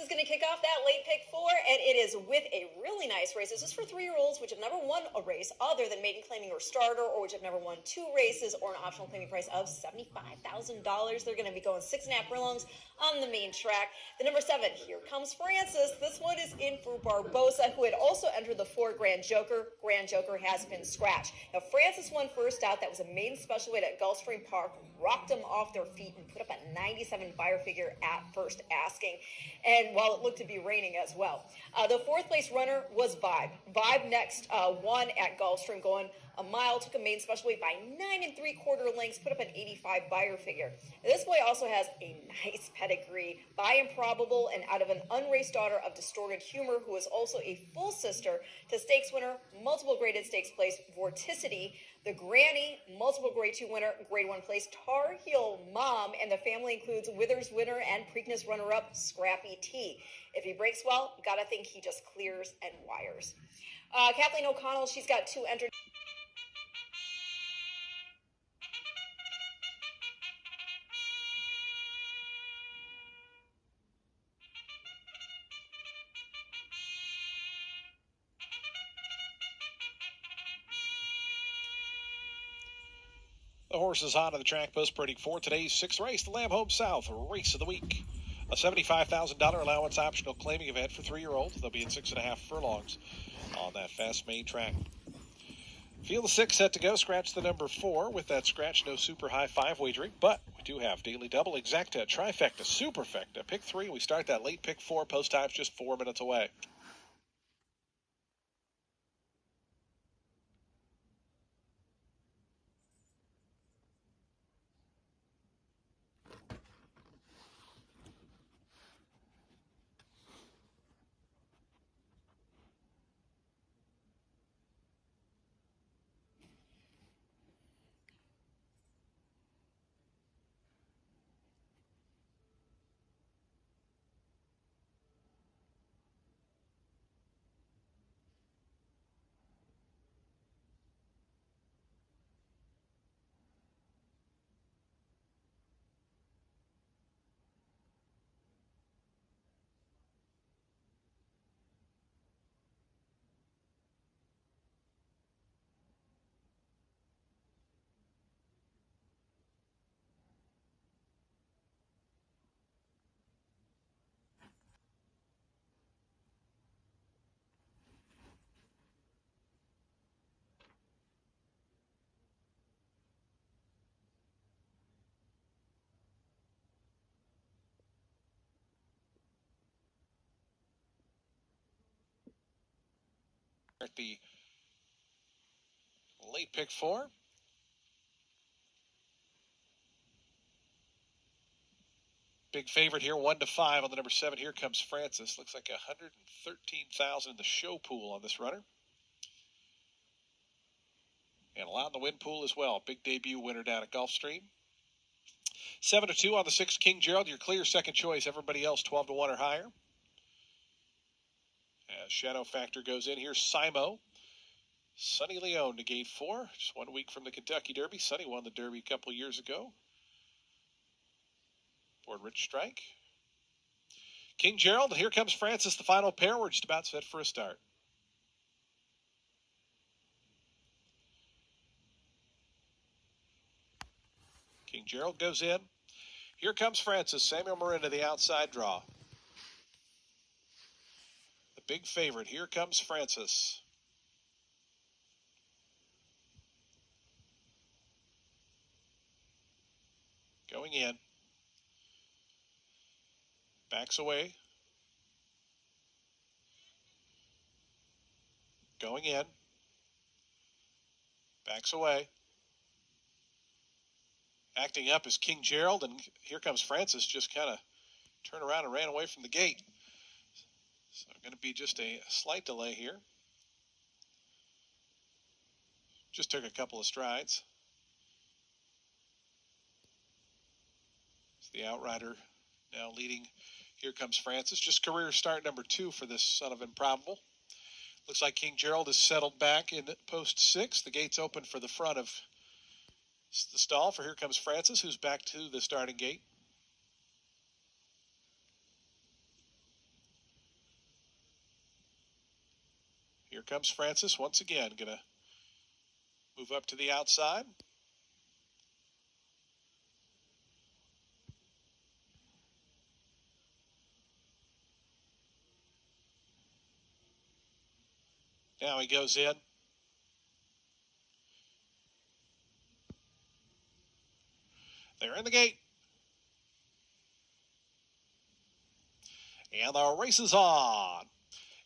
is going to kick off that late pick 4, and it is with a really nice race. This is for 3-year-olds which have never won a race other than maiden claiming or starter, or which have never won 2 races, or an optional claiming price of $75,000. They're going to be going 6.5 furlongs on the main track. The number 7, Here Comes Francis. This one is in for Barbosa, who had also entered the 4 Grand Joker. Grand Joker has been scratched. Now, Francis won first out. That was a maiden special weight at Gulfstream Park. Rocked them off their feet and put up a 97 buyer figure at first asking. And while it looked to be raining as well. The 4th place runner was Vibe. Vibe next won at Gulfstream, going a mile, took a main special weight by 9 3/4 lengths, put up an 85 buyer figure. Now, this boy also has a nice pedigree by Improbable, and out of an unraced daughter of Distorted Humor, who is also a full sister to stakes winner, multiple graded stakes place, Vorticity, the granny, multiple grade 2 winner, grade 1 place, Tar Heel Mom, and the family includes Withers winner and Preakness runner-up, Scrappy T. If he breaks well, gotta think he just clears and wires. Kathleen O'Connell, she's got 2 entered. The horse is on to the track post pretty for today's 6th race, the Lamb Home South Race of the Week. A $75,000 allowance optional claiming event for 3-year-olds. They'll be in 6.5 furlongs on that fast main track. Field of 6 set to go. Scratch the number 4. With that scratch, no super high 5 wagering, but we do have daily double, exacta, trifecta, superfecta. Pick 3. We start that late pick 4. Post time's just 4 minutes away. The late pick 4. Big favorite here, 1-5 on the number 7. Here Comes Francis. Looks like 113,000 in the show pool on this runner. And a lot in the win pool as well. Big debut winner down at Gulfstream. 7-2 on the 6, King Gerald. Your clear second choice. Everybody else 12-1 or higher. As Shadow Factor goes in here, Simo. Sonny Leone to gate 4. Just 1 week from the Kentucky Derby. Sonny won the Derby a couple years ago. Board Rich Strike. King Gerald, Here Comes Francis, the final pair. We're just about set for a start. King Gerald goes in. Here Comes Francis. Samuel Miranda, the outside draw. The big favorite, Here Comes Francis. Going in. Backs away. Going in. Backs away. Acting up is King Gerald, and Here Comes Francis just kind of turned around and ran away from the gate. So going to be just a slight delay here. Just took a couple of strides. It's the outrider now leading Here Comes Francis. Just career start number 2 for this son of Improbable. Looks like King Gerald is settled back in post 6. The gate's open for the front of the stall for Here Comes Francis, who's back to the starting gate. Here comes Francis once again. Going to move up to the outside. Now he goes in. They're in the gate. And the race is on.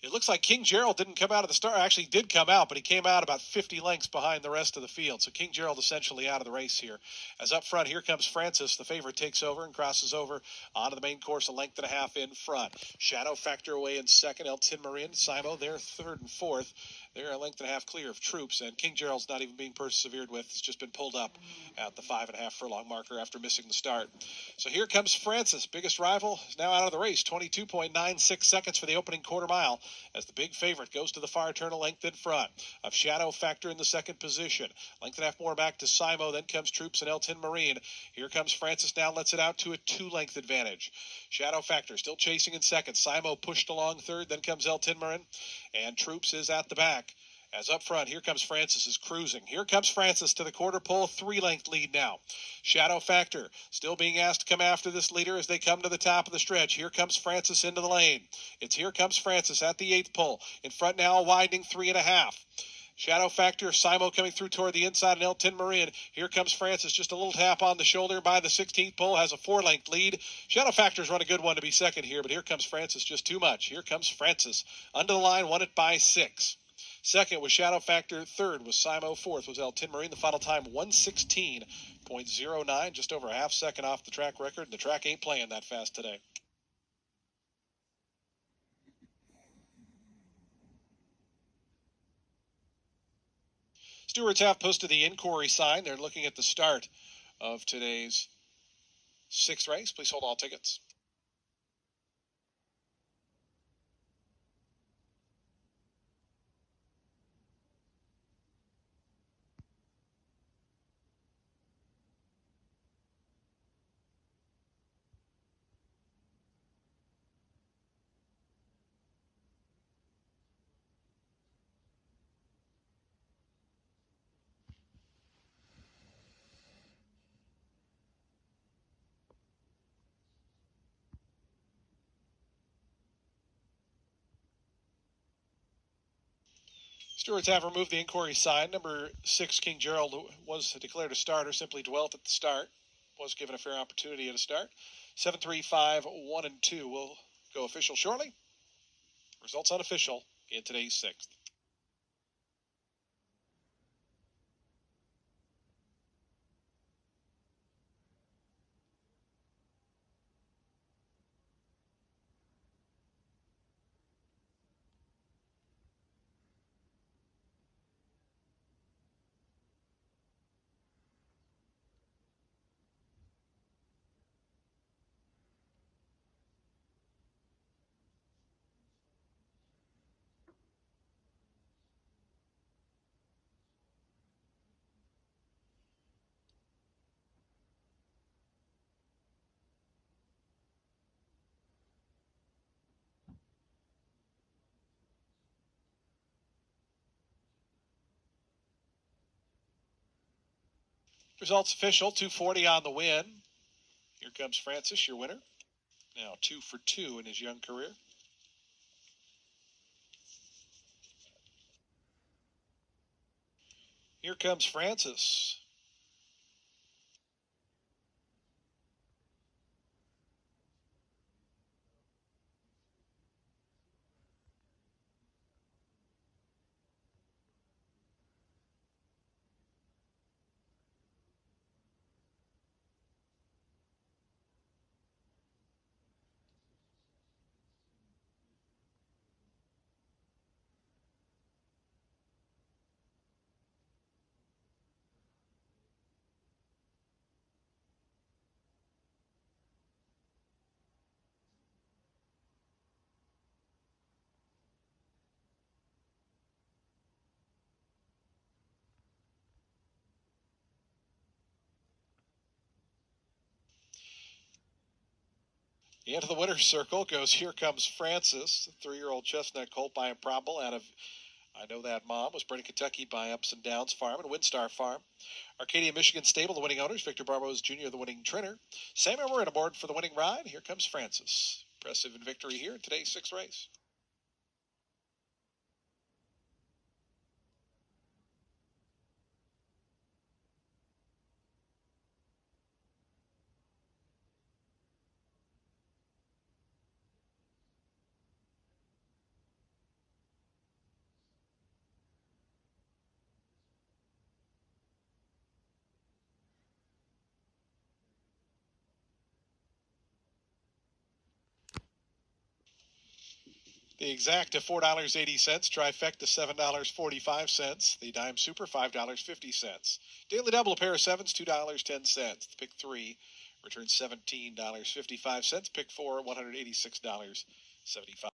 It looks like King Gerald didn't come out of the start. Actually, he did come out, but he came out about 50 lengths behind the rest of the field. So King Gerald essentially out of the race here. As up front, here comes Francis. The favorite takes over and crosses over onto the main course, a length and a half in front. Shadow Factor away in second. El Tin Marin, Simo, they're third and fourth. They're a length and a half clear of Troops, and King Gerald's not even being persevered with. It's just been pulled up at the 5.5 furlong marker after missing the start. So here comes Francis. Biggest rival is now out of the race. 22.96 seconds for the opening quarter mile as the big favorite goes to the far turn a length in front of Shadow Factor in the second position. Length and a half more back to Simo. Then comes Troops and El Tin Marine. Here comes Francis now, lets it out to a 2-length advantage. Shadow Factor still chasing in second. Simo pushed along third. Then comes El Tin Marine. And Troops is at the back. As up front, here comes Francis is cruising. Here comes Francis to the quarter pole, 3-length lead now. Shadow Factor still being asked to come after this leader as they come to the top of the stretch. Here comes Francis into the lane. It's here comes Francis at the 8th pole. In front now, a widening 3.5. Shadow Factor, Simo coming through toward the inside, and El Tin Marin. Here comes Francis, just a little tap on the shoulder by the 16th pole, has a 4-length lead. Shadow Factor's run a good one to be second here, but here comes Francis, just too much. Here comes Francis. Under the line, won it by 6. Second was Shadow Factor. Third was Simo. Fourth was El Tin Marine. The final time, 1:16.09, just over a half second off the track record. The track ain't playing that fast today. Stewards have posted the inquiry sign. They're looking at the start of today's 6th race. Please hold all tickets. Stewards have removed the inquiry sign. Number 6, King Gerald, was declared a starter, simply dwelt at the start. Was given a fair opportunity at a start. 7, 3, 5, 1, and 2 will go official shortly. Results unofficial in today's 6th. Results official, 240 on the win. Here comes Francis, your winner. Now 2 for 2 in his young career. Here comes Francis. Into the winner's circle goes Here Comes Francis, 3-year-old chestnut colt by Improbable out of I Know That Mom was bred in Kentucky by Ups and Downs Farm and Windstar Farm. Arcadia, Michigan Stable, the winning owners. Victor Barberos Jr., the winning trainer. Samuel Morin aboard for the winning ride. Here comes Francis. Impressive in victory here in today's sixth race. The exacta $4.80, trifecta $7.45, the dime super $5.50. Daily double, a pair of sevens, $2.10. The pick three returns $17.55. Pick four $186.75.